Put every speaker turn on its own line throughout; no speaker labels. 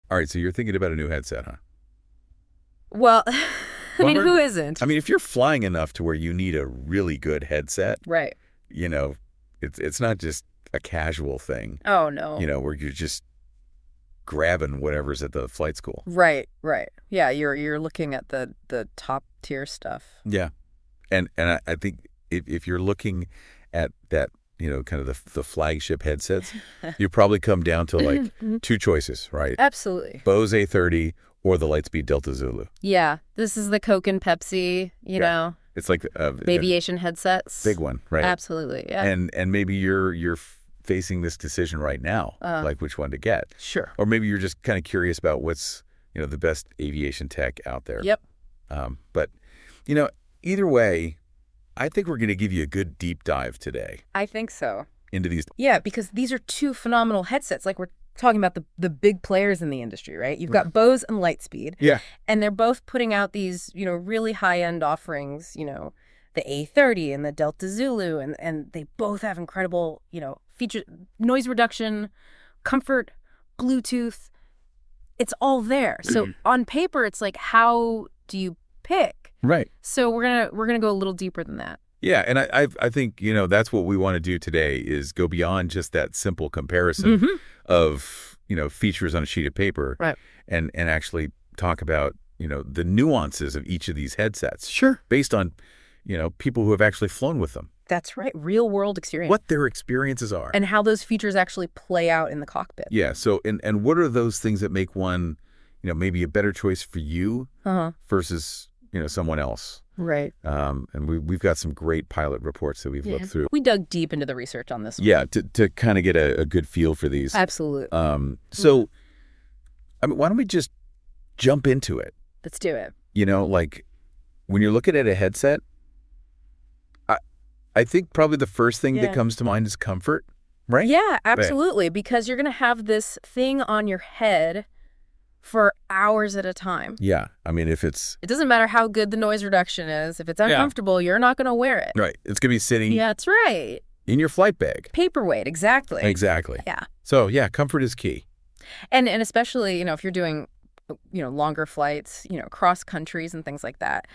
All right, so you're thinking about a new headset, huh?
Well, I mean,
Well,
who isn't?
I mean, if you're flying enough to where you need a really good headset,
Right.
you know, it's not just a casual thing,
Oh, no.
where you're just grabbing whatever's at the flight school.
Right, right. Yeah, you're looking at the top tier stuff.
Yeah. And I think if you're looking at that, kind of the flagship headsets, you probably come down to like two choices, right?
Absolutely.
Bose A30 or the Lightspeed Delta Zulu.
Yeah, this is the Coke and Pepsi,
Yeah. It's like a
aviation headsets.
big one, right?
Absolutely, yeah.
And maybe you're facing this decision right now, like which one to get.
Sure.
Or maybe you're just kind of curious about what's, the best aviation tech out there.
Yep.
But, either way, I think we're going to give you a good deep dive today
I think so.
into these.
Yeah, because these are two phenomenal headsets. Like we're talking about the big players in the industry, right? You've got Bose and Lightspeed.
Yeah.
And they're both putting out these, really high-end offerings, the A30 and the Delta Zulu, and they both have incredible, features, noise reduction, comfort, Bluetooth. It's all there. So on paper, it's like, how do you pick?
Right.
So we're gonna go a little deeper than that.
Yeah, and I think, that's what we want to do today is go beyond just that simple comparison of, features on a sheet of paper.
Right.
And actually talk about, the nuances of each of these headsets.
Sure.
Based on, people who have actually flown with them.
That's right. Real world experience.
What their experiences are.
And how those features actually play out in the cockpit.
Yeah, so and what are those things that make one, maybe a better choice for you versus, someone else?
Right.
And we've got some great pilot reports that we've looked through.
We dug deep into the research on this one.
Yeah, to kind of get a good feel for these.
Absolutely.
So, I mean, why don't we just jump into it?
Let's do it.
Like when you're looking at a headset, I think probably the first thing that comes to mind is comfort, right?
Yeah, absolutely. Because you're going to have this thing on your head for hours at a time.
Yeah. I mean, if it's...
It doesn't matter how good the noise reduction is. If it's uncomfortable, you're not going to wear it.
Right. It's going to be sitting...
Yeah, that's right.
In your flight bag.
Paperweight, exactly.
Exactly.
Yeah.
So, yeah, comfort is key.
And especially, if you're doing, longer flights, cross countries and things like that,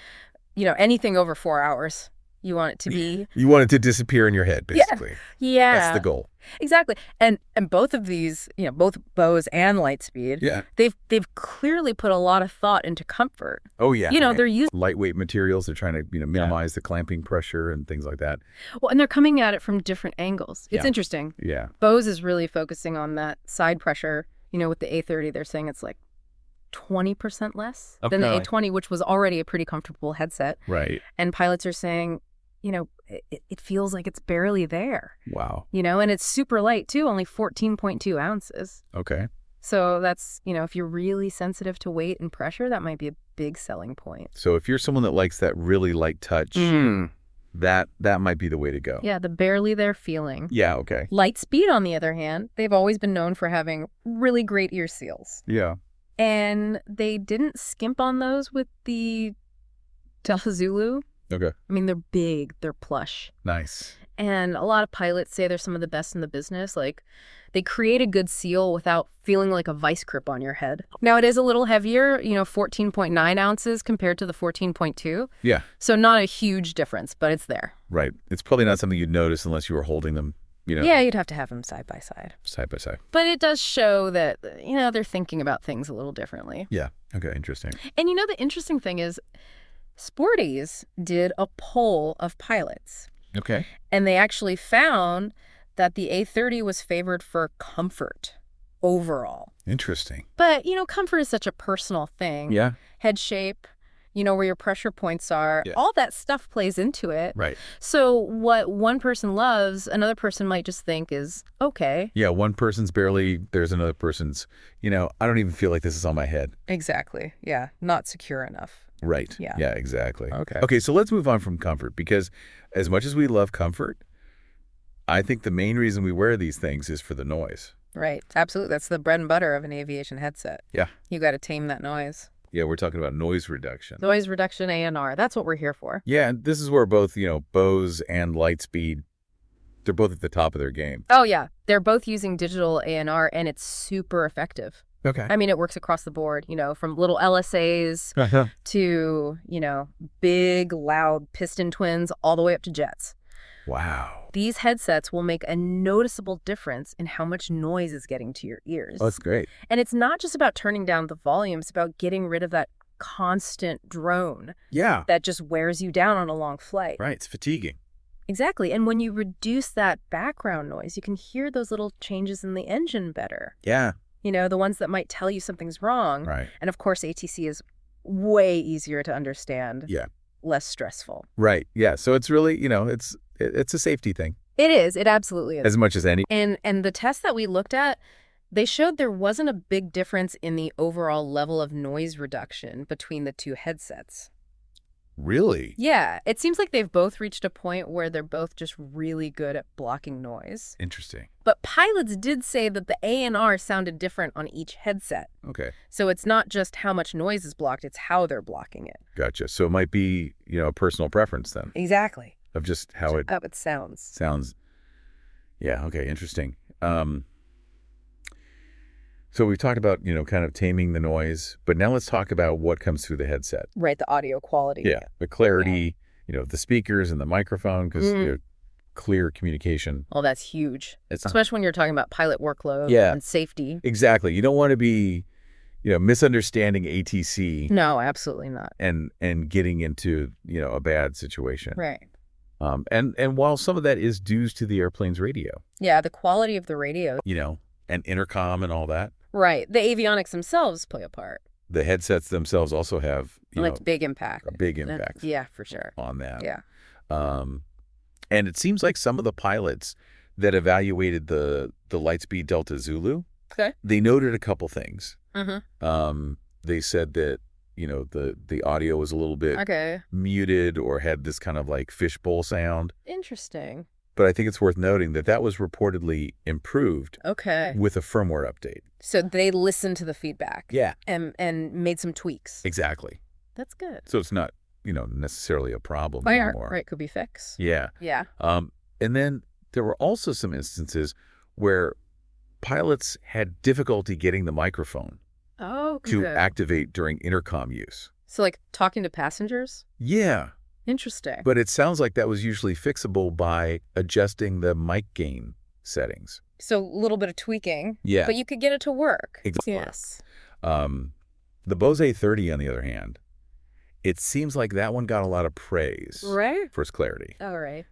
anything over 4 hours, you want it to be...
You want it to disappear in your head, basically.
Yeah.
That's the goal.
Exactly. And both of these, both Bose and Lightspeed, they've clearly put a lot of thought into comfort.
Oh, yeah.
They're using
lightweight materials. They're trying to, minimize the clamping pressure and things like that.
Well, and they're coming at it from different angles. It's interesting.
Yeah.
Bose is really focusing on that side pressure. With the A30, they're saying it's like 20% less than the A20, which was already a pretty comfortable headset.
Right.
And pilots are saying, it feels like it's barely there.
Wow.
And it's super light too, only 14.2 ounces.
Okay.
So that's, if you're really sensitive to weight and pressure, that might be a big selling point.
So if you're someone that likes that really light touch, that might be the way to go.
Yeah, the barely there feeling.
Yeah, okay.
Lightspeed, on the other hand, they've always been known for having really great ear seals.
Yeah.
And they didn't skimp on those with the Delta Zulu.
Okay.
I mean, they're big, they're plush.
Nice.
And a lot of pilots say they're some of the best in the business. Like, they create a good seal without feeling like a vice grip on your head. Now, it is a little heavier, 14.9 ounces compared to the 14.2.
Yeah.
So not a huge difference, but it's there.
Right. It's probably not something you'd notice unless you were holding them,
Yeah, you'd have to have them side by side.
Side by side.
But it does show that, they're thinking about things a little differently.
Yeah. Okay, interesting.
And the interesting thing is, Sporty's did a poll of pilots.
Okay.
And they actually found that the A30 was favored for comfort overall.
Interesting.
But, comfort is such a personal thing.
Yeah.
Head shape, where your pressure points are, all that stuff plays into it.
Right.
So what one person loves, another person might just think is okay.
Yeah, one person's barely, there's another person's, I don't even feel like this is on my head.
Exactly. Yeah. Not secure enough.
Right.
Yeah.
Yeah, exactly.
Okay.
Okay, so let's move on from comfort because as much as we love comfort, I think the main reason we wear these things is for the noise.
Right. Absolutely. That's the bread and butter of an aviation headset.
Yeah.
You got to tame that noise.
Yeah, we're talking about noise reduction.
Noise reduction, A&R. That's what we're here for.
Yeah, and this is where both, Bose and Lightspeed, they're both at the top of their game.
Oh, yeah. They're both using digital A&R, and it's super effective.
Okay.
I mean, it works across the board, from little LSAs to, big, loud piston twins all the way up to jets.
Wow.
These headsets will make a noticeable difference in how much noise is getting to your ears.
Oh, that's great.
And it's not just about turning down the volume, it's about getting rid of that constant drone
Yeah.
that just wears you down on a long flight.
Right. It's fatiguing.
Exactly. And when you reduce that background noise, you can hear those little changes in the engine better.
Yeah.
The ones that might tell you something's wrong.
Right.
And of course, ATC is way easier to understand.
Yeah.
Less stressful.
Right. Yeah. So it's really, it's a safety thing.
It is. It absolutely is.
As much as any.
And the tests that we looked at, they showed there wasn't a big difference in the overall level of noise reduction between the two headsets.
Really?
Yeah. It seems like they've both reached a point where they're both just really good at blocking noise.
Interesting.
But pilots did say that the ANR sounded different on each headset.
Okay.
So it's not just how much noise is blocked, it's how they're blocking it.
Gotcha. So it might be, a personal preference then
Exactly.
of just how it
sounds.
sounds. Yeah. Okay. Interesting. So we've talked about, kind of taming the noise, but now let's talk about what comes through the headset.
Right, the audio quality.
Yeah. The clarity, the speakers and the microphone, because clear communication.
Oh, that's huge.
It's
Especially when you're talking about pilot workload and safety.
Exactly. You don't want to be, misunderstanding ATC.
No, absolutely not.
And getting into, a bad situation.
Right.
And while some of that is due to the airplane's radio.
Yeah, the quality of the radio.
And intercom and all that.
Right. The avionics themselves play a part.
The headsets themselves also have,
big impact.
a big impact.
Yeah, for sure.
On that.
Yeah.
And it seems like some of the pilots that evaluated the Lightspeed Delta Zulu, they noted a couple things.
Mm-hmm.
They said that, the audio was a little bit muted or had this kind of like fishbowl sound.
Interesting.
But I think it's worth noting that was reportedly improved with a firmware update.
So they listened to the feedback.
Yeah.
And made some tweaks.
Exactly.
That's good.
So it's not, necessarily a problem anymore.
Right, could be fixed.
Yeah.
Yeah.
And then there were also some instances where pilots had difficulty getting the microphone to activate during intercom use.
So like talking to passengers?
Yeah.
Interesting.
But it sounds like that was usually fixable by adjusting the mic gain settings.
So a little bit of tweaking.
Yeah.
But you could get it to work.
Exactly.
Yes.
The Bose A30, on the other hand, it seems like that one got a lot of praise for its clarity.
All right.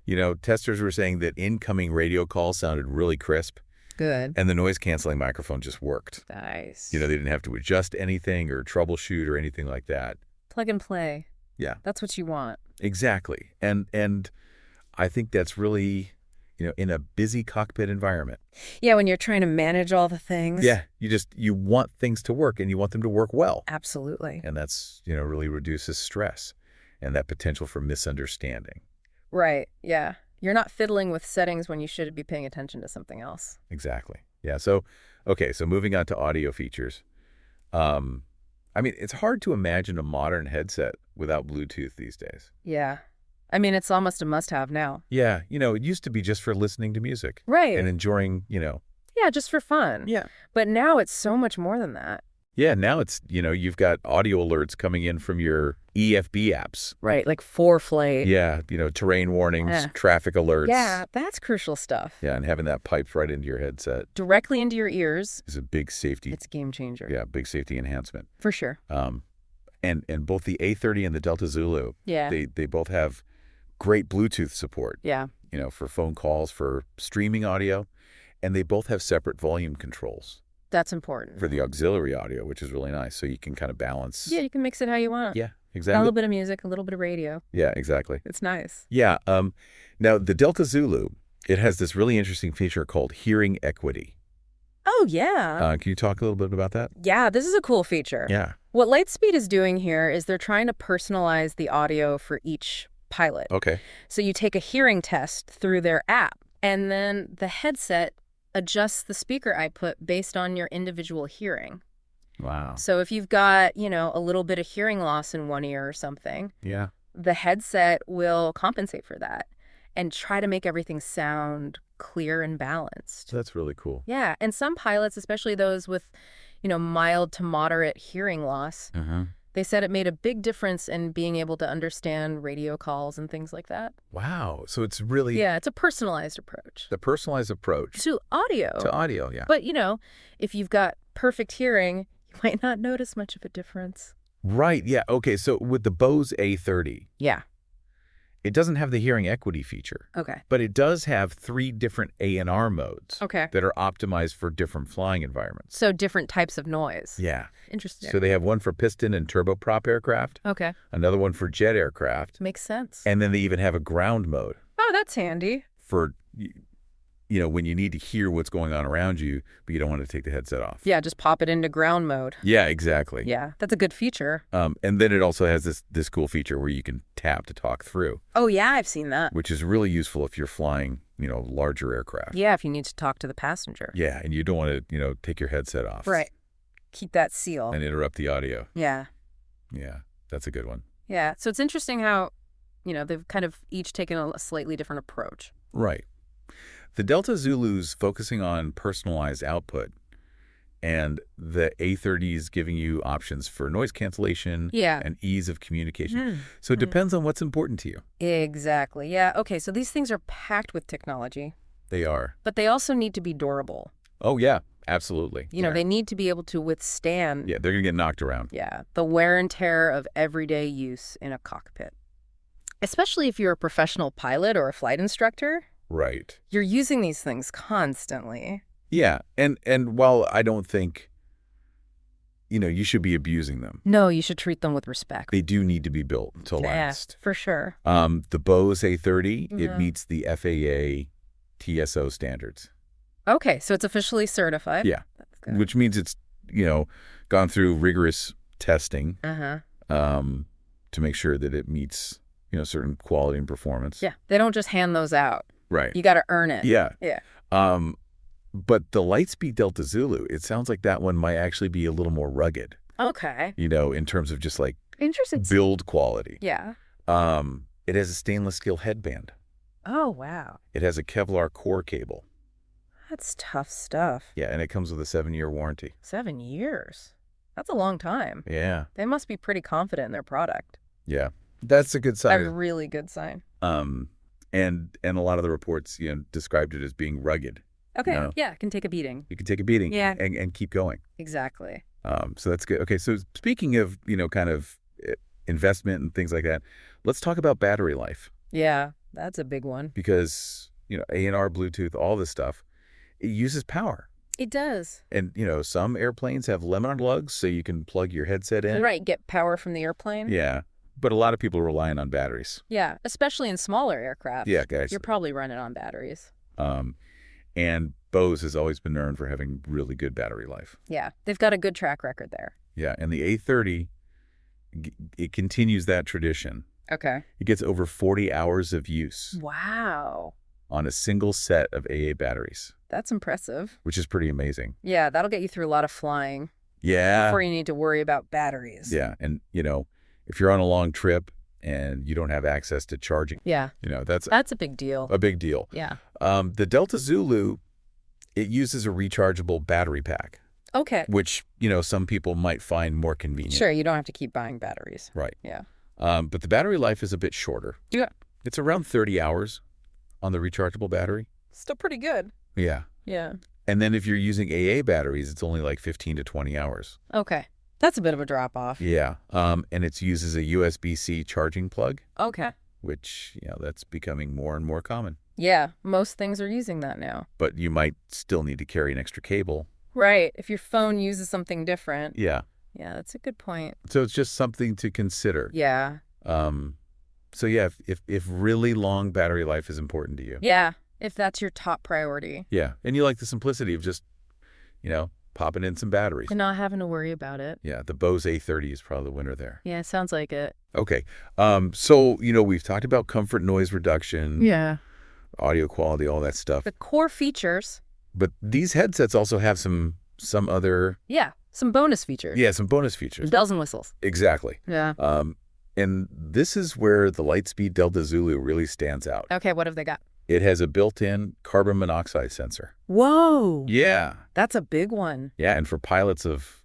Testers were saying that incoming radio calls sounded really crisp.
Good.
And the noise-canceling microphone just worked.
Nice.
They didn't have to adjust anything or troubleshoot or anything like that.
Plug and play.
Yeah.
That's what you want.
Exactly. And I think that's really, in a busy cockpit environment.
Yeah, when you're trying to manage all the things.
Yeah. You want things to work and you want them to work well.
Absolutely.
And that's, really reduces stress and that potential for misunderstanding.
Right. Yeah. You're not fiddling with settings when you should be paying attention to something else.
Exactly. Yeah. So moving on to audio features. It's hard to imagine a modern headset without Bluetooth these days.
Yeah. It's almost a must-have now.
Yeah. It used to be just for listening to music.
Right.
And enjoying,
Yeah, just for fun.
Yeah.
But now it's so much more than that.
Yeah, now it's, you've got audio alerts coming in from your EFB apps.
Right, like ForeFlight.
Yeah, terrain warnings, traffic alerts.
Yeah, that's crucial stuff.
Yeah, and having that piped right into your headset.
Directly into your ears.
Is a big safety.
It's a game changer.
Yeah, big safety enhancement.
For sure.
And both the A30 and the Delta Zulu, they both have great Bluetooth support.
Yeah.
For phone calls, for streaming audio, and they both have separate volume controls.
That's important.
For the auxiliary audio, which is really nice. So you can kind of balance.
Yeah, you can mix it how you want.
Yeah, exactly.
A little bit of music, a little bit of radio.
Yeah, exactly.
It's nice.
Yeah. Now, the Delta Zulu, it has this really interesting feature called hearing equity.
Oh, yeah.
Can you talk a little bit about that?
Yeah, this is a cool feature.
Yeah.
What Lightspeed is doing here is they're trying to personalize the audio for each pilot.
Okay.
So you take a hearing test through their app, and then the headset adjusts the speaker output based on your individual hearing.
Wow.
So if you've got, a little bit of hearing loss in one ear or something, the headset will compensate for that and try to make everything sound clear and balanced.
That's really cool.
Yeah. And some pilots, especially those with, mild to moderate hearing loss. They said it made a big difference in being able to understand radio calls and things like that.
Wow. So it's really
Yeah, it's a personalized approach.
the personalized approach
To audio.
to audio, yeah.
But, if you've got perfect hearing, you might not notice much of a difference.
Right, yeah. Okay, so with the Bose A30,
Yeah.
it doesn't have the hearing equity feature.
Okay.
But it does have 3 different A&R modes
Okay.
that are optimized for different flying environments.
So different types of noise.
Yeah.
Interesting.
So they have one for piston and turboprop aircraft,
Okay.
another one for jet aircraft,
Makes sense.
and then they even have a ground mode
Oh, that's handy.
for, when you need to hear what's going on around you, but you don't want to take the headset off.
Yeah, just pop it into ground mode.
Yeah, exactly.
Yeah, that's a good feature.
And then it also has this cool feature where you can tap to talk through,
Oh, yeah, I've seen that.
which is really useful if you're flying, larger aircraft.
Yeah, if you need to talk to the passenger.
Yeah, and you don't want to, take your headset off.
Right. Keep that seal.
And interrupt the audio.
Yeah.
Yeah, that's a good one.
Yeah. So it's interesting how, they've kind of each taken a slightly different approach.
Right. The Delta Zulu's focusing on personalized output, and the A30 is giving you options for noise cancellation
Yeah.
and ease of communication. So it depends on what's important to you.
Exactly. Yeah. Okay, so these things are packed with technology,
They are.
but they also need to be durable.
Oh, yeah, absolutely.
They need to be able to withstand
Yeah, they're going to get knocked around.
the wear and tear of everyday use in a cockpit. Especially if you're a professional pilot or a flight instructor,
Right.
you're using these things constantly.
Yeah, and while I don't think, you should be abusing them,
No, you should treat them with respect.
they do need to be built to last.
For sure.
The Bose A30, it
Yeah.
meets the FAA TSO standards.
Okay, so it's officially certified.
Yeah,
That's good.
which means it's, gone through rigorous testing to make sure that it meets, certain quality and performance.
Yeah, they don't just hand those out.
Right.
You got to earn it.
Yeah.
Yeah.
But the Lightspeed Delta Zulu, it sounds like that one might actually be a little more rugged,
Okay.
in terms of just like
Interesting.
build quality.
Yeah.
It has a stainless steel headband.
Oh, wow.
It has a Kevlar core cable.
That's tough stuff.
Yeah, and it comes with a 7-year warranty.
7 years. That's a long time.
Yeah.
They must be pretty confident in their product.
Yeah. That's a good sign.
A really good sign.
And a lot of the reports, described it as being rugged.
Okay. Yeah, it can take a beating.
You can take a beating
Yeah.
and keep going.
Exactly.
So that's good. Okay, so speaking of, kind of investment and things like that, let's talk about battery life.
Yeah, that's a big one.
Because, A&R, Bluetooth, all this stuff, it uses power.
It does.
And, some airplanes have lemon lugs so you can plug your headset in.
Right, get power from the airplane.
Yeah. But a lot of people are relying on batteries.
Yeah, especially in smaller aircraft.
Yeah, guys.
You're probably running on batteries.
And Bose has always been known for having really good battery life.
Yeah, they've got a good track record there.
Yeah, and the A30, it continues that tradition.
Okay.
It gets over 40 hours of use
Wow.
on a single set of AA batteries,
That's impressive.
which is pretty amazing.
Yeah, that'll get you through a lot of flying
Yeah.
before you need to worry about batteries.
Yeah, and, if you're on a long trip and you don't have access to charging,
Yeah,
that's
that's a big deal.
a big deal.
Yeah.
The Delta Zulu, it uses a rechargeable battery pack,
Okay.
which, some people might find more convenient.
Sure, you don't have to keep buying batteries.
Right.
Yeah.
But the battery life is a bit shorter.
Yeah.
It's around 30 hours on the rechargeable battery.
Still pretty good.
Yeah.
Yeah.
And then if you're using AA batteries, it's only like 15 to 20 hours.
Okay. That's a bit of a drop off.
Yeah. And it uses a USB-C charging plug,
Okay.
which, that's becoming more and more common.
Yeah, most things are using that now.
But you might still need to carry an extra cable.
Right. If your phone uses something different.
Yeah.
Yeah, that's a good point.
So it's just something to consider.
Yeah.
So yeah, if really long battery life is important to you.
Yeah, if that's your top priority.
Yeah. And you like the simplicity of just, popping in some batteries.
And not having to worry about it.
Yeah, the Bose A30 is probably the winner there.
Yeah, sounds like it.
Okay. So, we've talked about comfort, noise reduction,
Yeah.
audio quality, all that stuff.
The core features.
But these headsets also have some other,
Yeah, some bonus features.
some bonus features.
Bells and whistles.
Exactly.
Yeah.
And this is where the Lightspeed Delta Zulu really stands out.
Okay, what have they got?
It has a built-in carbon monoxide sensor.
Whoa.
Yeah.
That's a big one.
Yeah, and for pilots of,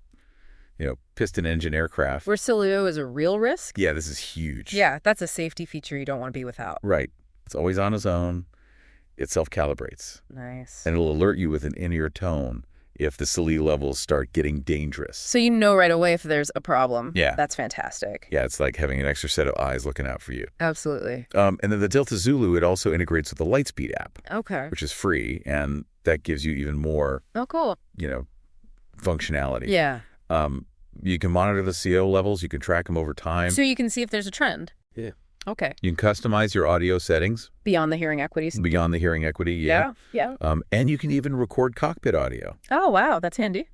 piston engine aircraft.
Where silhouette is a real risk?
Yeah, this is huge.
Yeah, that's a safety feature you don't want to be without.
Right. It's always on its own. It self-calibrates.
Nice.
And it'll alert you with an in-ear tone if the silhouette levels start getting dangerous.
So you know right away if there's a problem.
Yeah.
That's fantastic.
Yeah, it's like having an extra set of eyes looking out for you.
Absolutely.
And then the Delta Zulu, it also integrates with the Lightspeed app,
Okay.
which is free, and that gives you even more,
Oh, cool.
functionality.
Yeah.
You can monitor the CO levels. You can track them over time.
So you can see if there's a trend.
Yeah.
Okay.
You can customize your audio settings.
Beyond the hearing equities.
Beyond the hearing equity, yeah.
Yeah.
And you can even record cockpit audio.
Oh, wow. That's handy.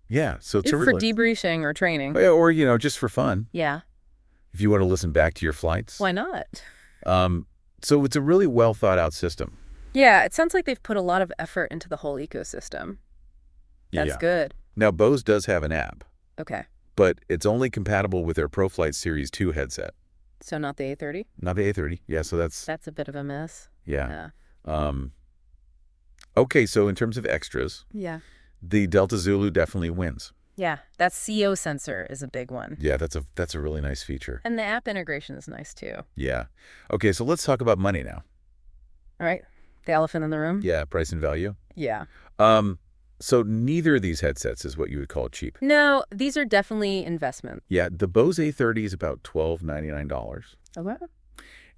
Yeah, so it's
For debriefing or training.
Or, just for fun.
Yeah.
If you want to listen back to your flights.
Why not?
So it's a really well thought out system.
Yeah, it sounds like they've put a lot of effort into the whole ecosystem. That's
Yeah.
good.
Now, Bose does have an app,
Okay.
but it's only compatible with their ProFlight Series 2 headset.
So not the A30?
Not the A30. Yeah, so that's
That's a bit of a miss.
yeah. Okay, so in terms of extras,
Yeah.
the Delta Zulu definitely wins.
Yeah. That CO sensor is a big one.
Yeah, that's a really nice feature.
And the app integration is nice too.
Yeah. Okay, so let's talk about money now.
All right. The elephant in the room?
Yeah, price and value.
Yeah.
So neither of these headsets is what you would call cheap.
No, these are definitely investment.
Yeah, the Bose A30 is about $1,299,
Okay.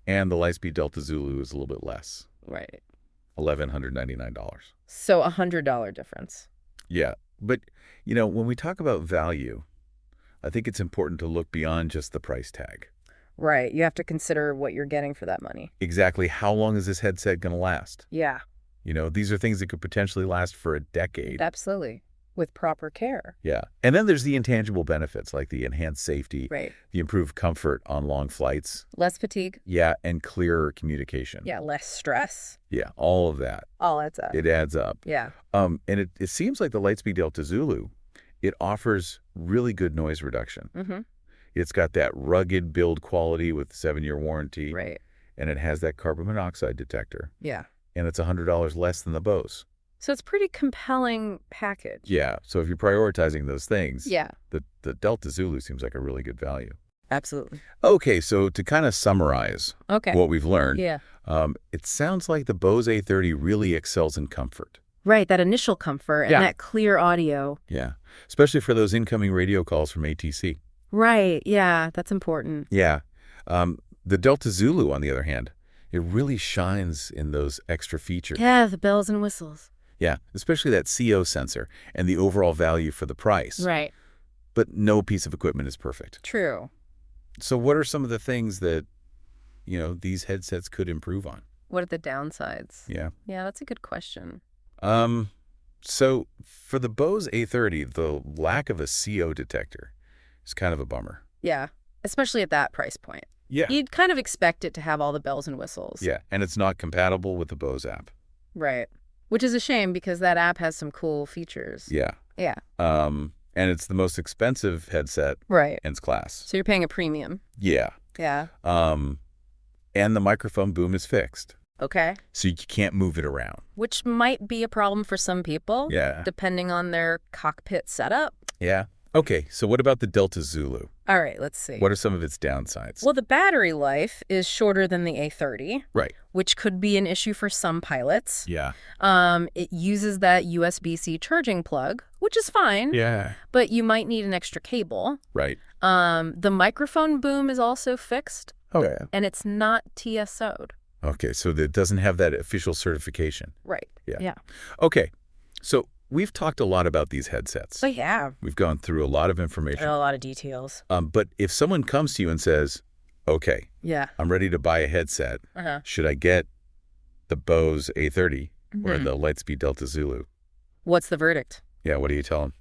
and the Lightspeed Delta Zulu is a little bit less,
Right.
$1,199.
So $100 difference.
Yeah, but, when we talk about value, I think it's important to look beyond just the price tag.
Right. You have to consider what you're getting for that money.
Exactly how long is this headset going to last?
Yeah.
These are things that could potentially last for a decade.
Absolutely. With proper care.
Yeah. And then there's the intangible benefits like the enhanced safety,
Right.
the improved comfort on long flights.
Less fatigue.
Yeah, and clearer communication.
Yeah. Less stress.
Yeah, all of that.
All adds up.
It adds up.
Yeah.
And it seems like the Lightspeed Delta Zulu, it offers really good noise reduction.
Mm-hmm.
It's got that rugged build quality with 7-year warranty.
Right.
And it has that carbon monoxide detector.
Yeah.
And it's $100 less than the Bose.
So it's a pretty compelling package.
Yeah. So if you're prioritizing those things,
Yeah.
the Delta Zulu seems like a really good value.
Absolutely.
Okay, so to kind of summarize
Okay.
what we've learned,
Yeah.
it sounds like the Bose A30 really excels in comfort.
Right. That initial comfort and
Yeah.
that clear audio.
Yeah, especially for those incoming radio calls from ATC.
Right. Yeah. That's important.
Yeah. The Delta Zulu, on the other hand, it really shines in those extra features.
Yeah. The bells and whistles.
Yeah, especially that CO sensor and the overall value for the price.
Right.
But no piece of equipment is perfect.
True.
So what are some of the things that, these headsets could improve on?
What are the downsides?
Yeah.
Yeah. That's a good question.
So for the Bose A30, the lack of a CO detector is kind of a bummer.
Yeah. Especially at that price point.
Yeah.
You'd kind of expect it to have all the bells and whistles.
Yeah, and it's not compatible with the Bose app.
Right. Which is a shame because that app has some cool features.
Yeah.
Yeah.
And it's the most expensive headset
Right.
in its class.
So you're paying a premium.
Yeah.
Yeah.
And the microphone boom is fixed,
Okay.
so you can't move it around.
Which might be a problem for some people.
Yeah.
Depending on their cockpit setup.
Yeah. Okay, so what about the Delta Zulu?
All right, let's see.
What are some of its downsides?
Well, the battery life is shorter than the A30,
Right.
which could be an issue for some pilots.
Yeah.
It uses that USB-C charging plug, which is fine,
Yeah.
but you might need an extra cable.
Right.
The microphone boom is also fixed,
Okay.
and it's not TSO'd.
Okay, so it doesn't have that official certification.
Right.
Yeah.
Yeah.
Okay, so we've talked a lot about these headsets.
So yeah,
We've gone through a lot of information.
a lot of details.
But if someone comes to you and says, okay,
Yeah.
I'm ready to buy a headset,
Uh-huh.
should I get the Bose A30 or
Mhm.
the Lightspeed Delta Zulu?
What's the verdict?
Yeah, what do you tell them?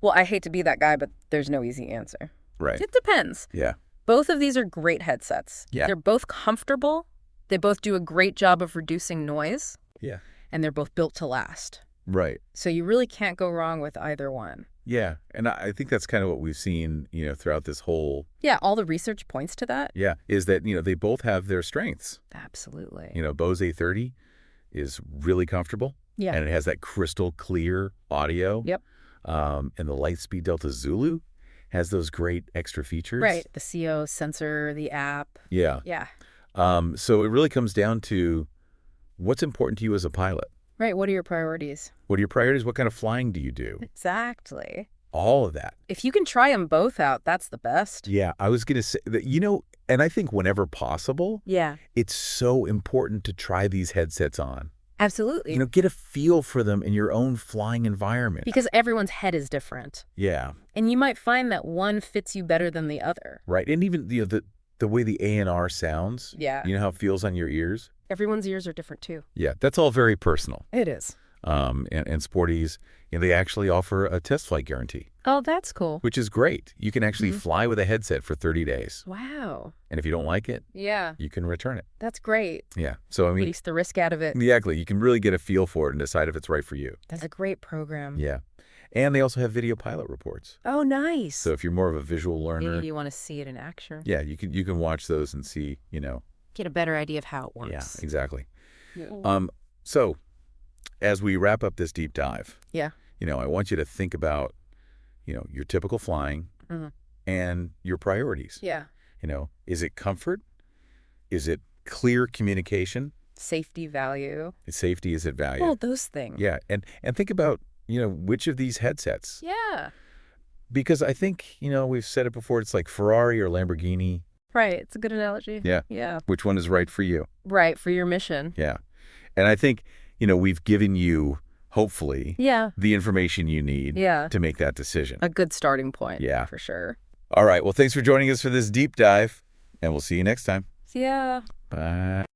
Well, I hate to be that guy, but there's no easy answer.
Right.
It depends.
Yeah.
Both of these are great headsets.
Yeah.
They're both comfortable. They both do a great job of reducing noise.
Yeah.
And they're both built to last.
Right.
So you really can't go wrong with either one.
Yeah, and I think that's kind of what we've seen, throughout this whole,
Yeah, all the research points to that.
is that, they both have their strengths.
Absolutely.
Bose A30, is really comfortable.
Yeah.
And it has that crystal clear audio.
Yep.
And the Lightspeed Delta Zulu has those great extra features.
Right. The CO sensor, the app.
Yeah.
Yeah.
So it really comes down to what's important to you as a pilot.
Right. What are your priorities?
What are your priorities? What kind of flying do you do?
Exactly.
All of that.
If you can try them both out, that's the best.
Yeah, I was going to say that, and I think whenever possible,
Yeah.
it's so important to try these headsets on.
Absolutely.
Get a feel for them in your own flying environment.
Because everyone's head is different.
Yeah.
And you might find that one fits you better than the other.
Right. And even the way the ANR sounds.
Yeah.
You know how it feels on your ears?
Everyone's ears are different too.
Yeah, that's all very personal.
It is.
And Sporty's, they actually offer a test flight guarantee.
Oh, that's cool.
Which is great. You can actually fly with a headset for 30 days.
Wow.
And if you don't like it,
Yeah.
you can return it.
That's great.
Yeah. So,
At least the risk out of it.
exactly. You can really get a feel for it and decide if it's right for you.
That's a great program.
Yeah. And they also have video pilot reports.
Oh, nice.
So if you're more of a visual learner,
Maybe you want to see it in action.
yeah, you can watch those and see,
Get a better idea of how it works.
Yeah, exactly.
Yeah.
So as we wrap up this deep dive,
Yeah.
I want you to think about, your typical flying and your priorities.
Yeah.
Is it comfort? Is it clear communication?
Safety, value.
Safety, is it value?
All those things.
Yeah. And think about, which of these headsets?
Yeah.
Because I think, we've said it before, it's like Ferrari or Lamborghini.
Right. It's a good analogy.
Yeah.
Yeah.
Which one is right for you?
Right. For your mission.
Yeah. And I think, we've given you, hopefully,
Yeah.
the information you need to make that decision.
A good starting point.
Yeah.
For sure.
All right. Well, thanks for joining us for this deep dive, and we'll see you next time.
See ya.
Bye.